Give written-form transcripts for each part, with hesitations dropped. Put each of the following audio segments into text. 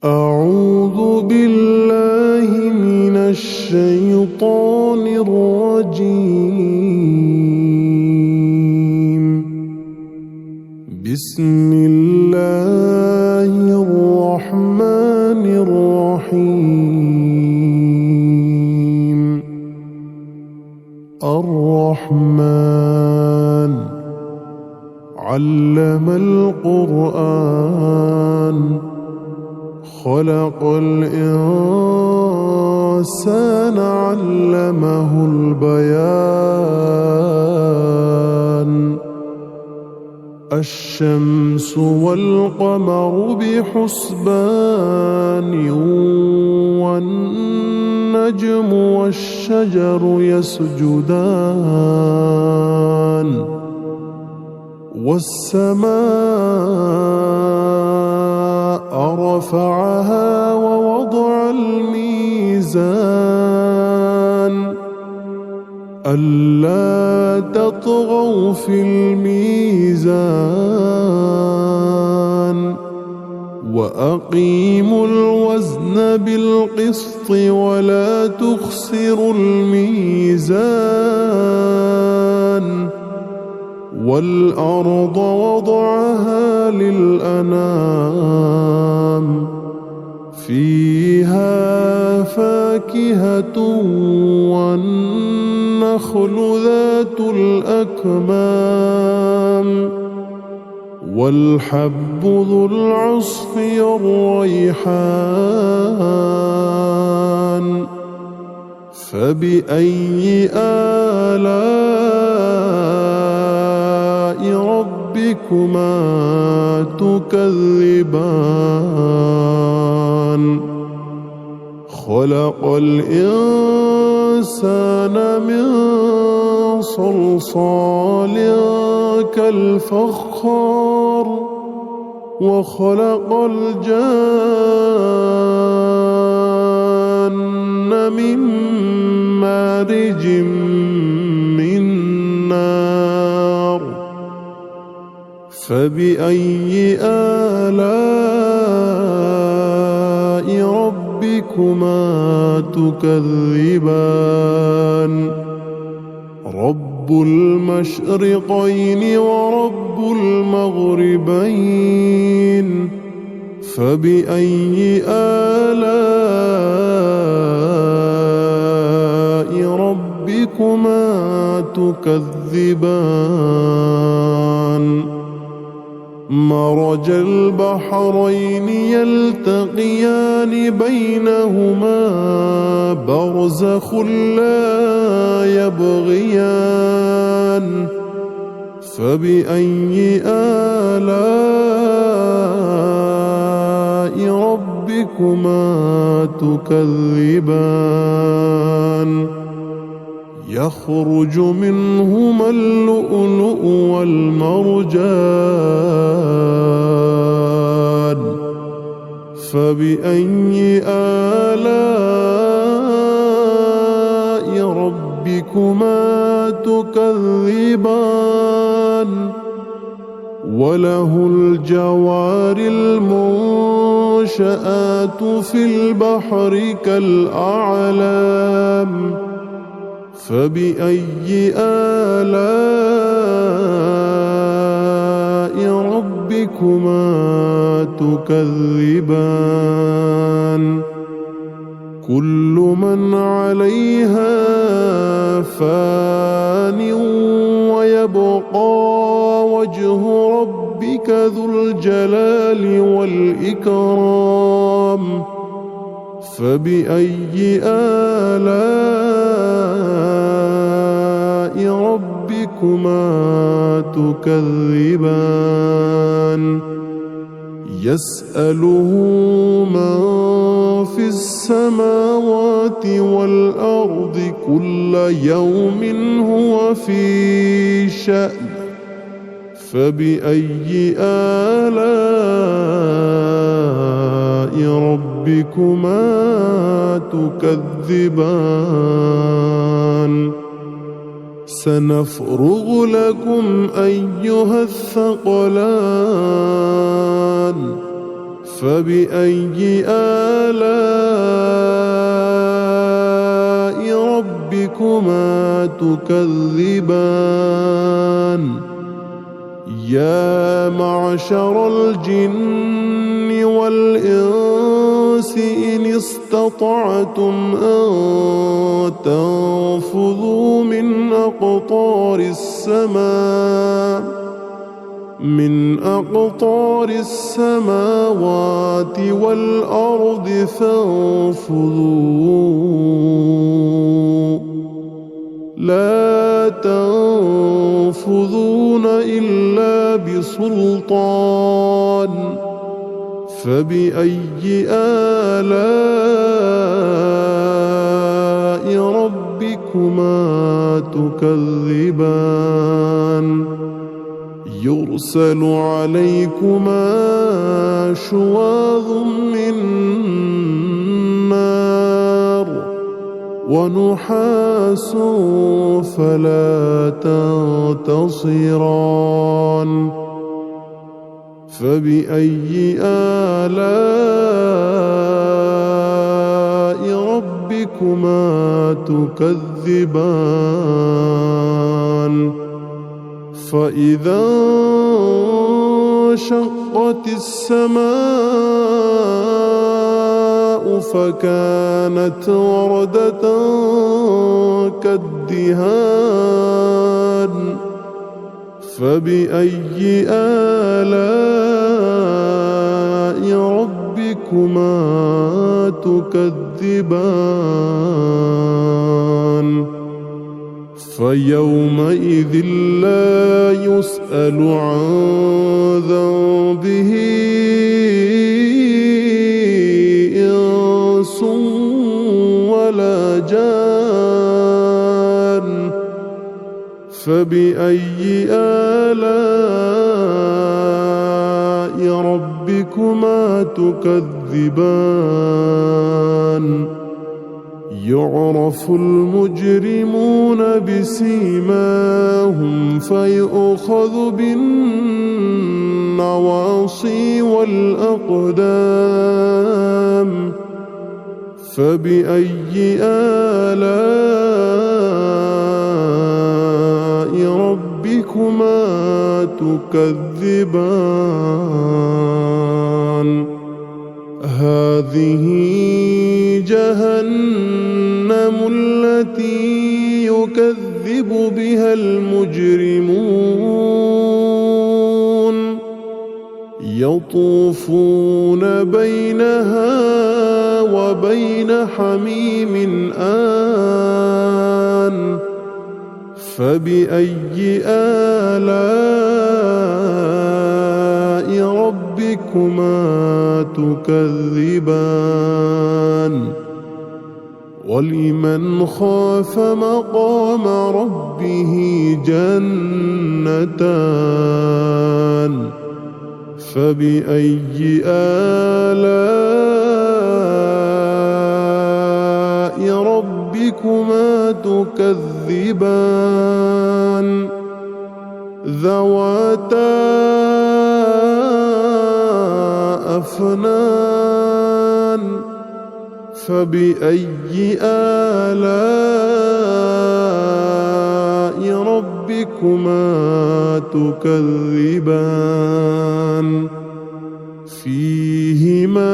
أعوذ بالله من الشيطان الرجيم. بسم الله الرحمن الرحيم. الرحمن علم القرآن خلق الإنسان علمه البيان. الشمس والقمر بحسبان والنجم والشجر يسجدان والسماء رفعها ووضع الميزان ألا تطغوا في الميزان وأقيموا الوزن بالقسط ولا تخسروا الميزان والأرض وضعها للأنام فيها فاكهة والنخل ذات الأكمام والحب ذو العصف والريحان. فبأي آلاء ربكما تكذبان؟ خلق الإنسان من صلصال كالفخار وخلق الجان من مارج من نار. فبأي آلاء ربكما تكذبان؟ رب المشرقين ورب المغربين. فبأي آلاء ربكما تكذبان؟ مرج البحرين يلتقيان بينهما برزخ لا يبغيان. فبأي آلاء ربكما تكذبان؟ يخرج منهما اللؤلؤ والمرجان. فبأي آلاء ربكما تكذبان؟ وله الجوار المنشآت في البحر كالأعلام. فبأي آلاء ربكما تكذبان؟ كل من عليها فان ويبقى وجه ربك ذو الجلال والإكرام. فبأي آلاء ربكما تكذبان؟ يسأله من في السماوات والأرض كل يوم هو في شأن. فبأي آلاء ربكما تكذبان؟ سنفرغ لكم أيها الثقلان فبأي آلاء ربكما تكذبان يا معشر الجن والإنس إن استطعتم أن تنفذوا من أقطار السماوات والأرض فانفذوا لا تنفذون إلا بسلطان فبأي آلاء ربكما تكذبان يرسل عليكما شواظ من نار ونحاس فلا تنتصران فبأي آلاء ربكما تكذبان فإذا انشقت السماء فكانت وردة كالدهان فبأي آلاء ربكما تكذبان فيومئذ لا يسأل عن ذنبه إنس ولا جان فبأي آلاء ربكما تكذبان يعرف المجرمون بسيماهم فيؤخذ بالنواصي والأقدام فبأي آلاء ربكما تكذبان هذه جهنم التي يكذب بها المجرمون يطوفون بينها وبين حميم آن فبأي آلاء ربكما تكذبان ولمن خاف مقام ربه جنتان فبأي آلاء ربكما تكذبان ذواتا أفنان فبأي آلاء ربكما تكذبان فيهما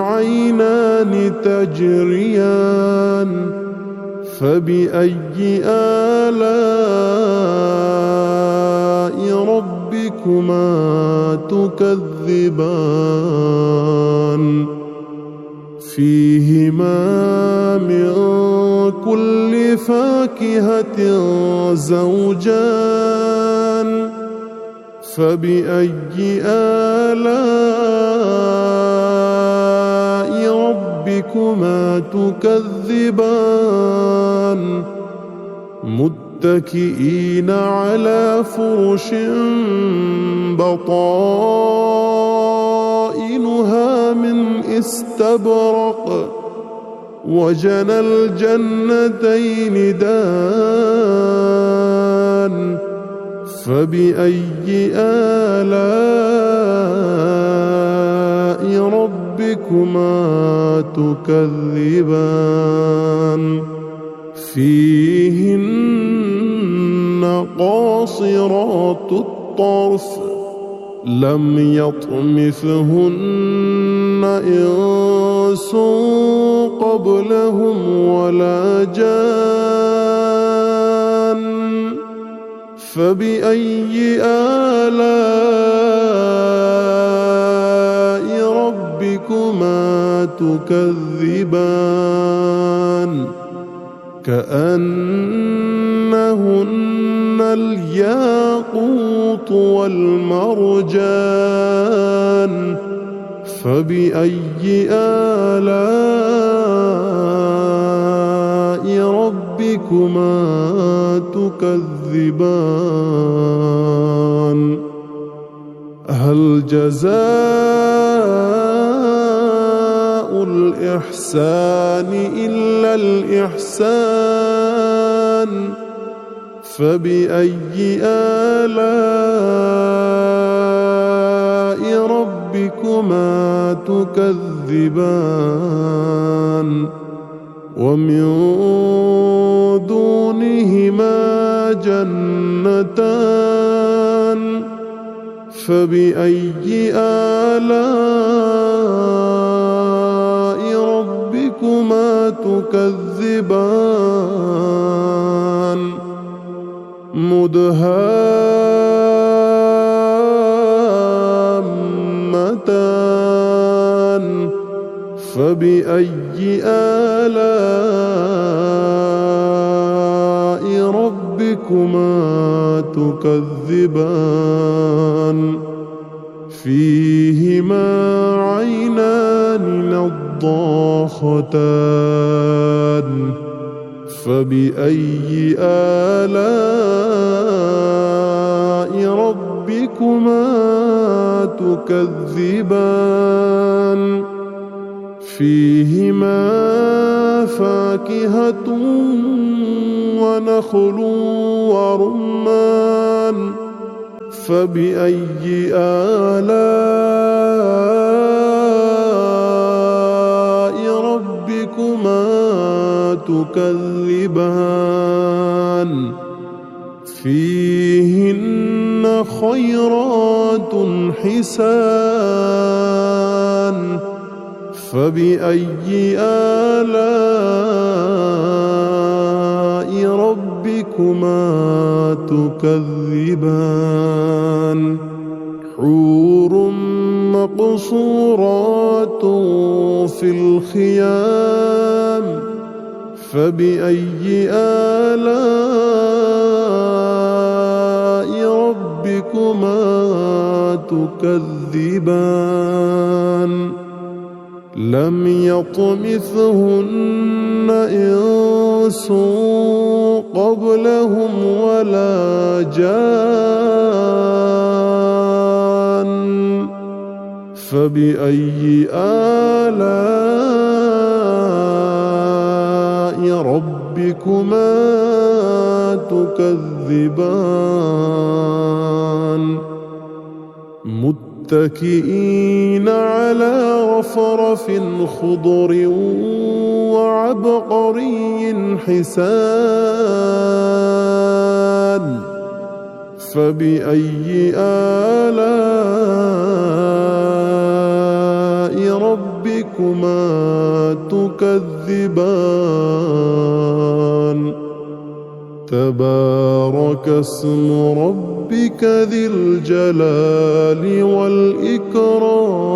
عينان تجريان فبأي آلاء ربكما تكذبان فيهما من كل فاكهة زوجان فبأي آلاء ربكما تكذبان متكئين على فرش بطائنها من استبرق وجنى الجنتين دان فبأي آلاء ربكما ربكما تكذبان فيهن قاصرات الطرف لم يطمثهن إنس قبلهم ولا جان فبأي آلاء ربكما تكذبان كأنهن الياقوت والمرجان فبأي آلاء ربكما تكذبان هل جزاء الإحسان إلا الإحسان فبأي آلاء ربكما تكذبان ومن دونهما جنتان فبأي آلاء ربكما تكذبان مدهامتان فبأي آلاء ربكما تكذبان فيهما عينان نضاختان فبأي آلاء ربكما تكذبان فيهما فاكهة ونخل ورمان فبأي آلاء ربكما تكذبان فيهن خيرات حسان فبأي آلاء ربكما تكذبان حور مقصورات في الخيام فبأي آلاء ربكما تكذبان لم يطمثهن إنس قبلهم ولا جان فبأي آلاء ربكما تكذبان متكئين على رفرف خضر وعبقري حسان فبأي آلاء ربكما تكذبان تبارك اسم ربك ذي الجلال والإكرام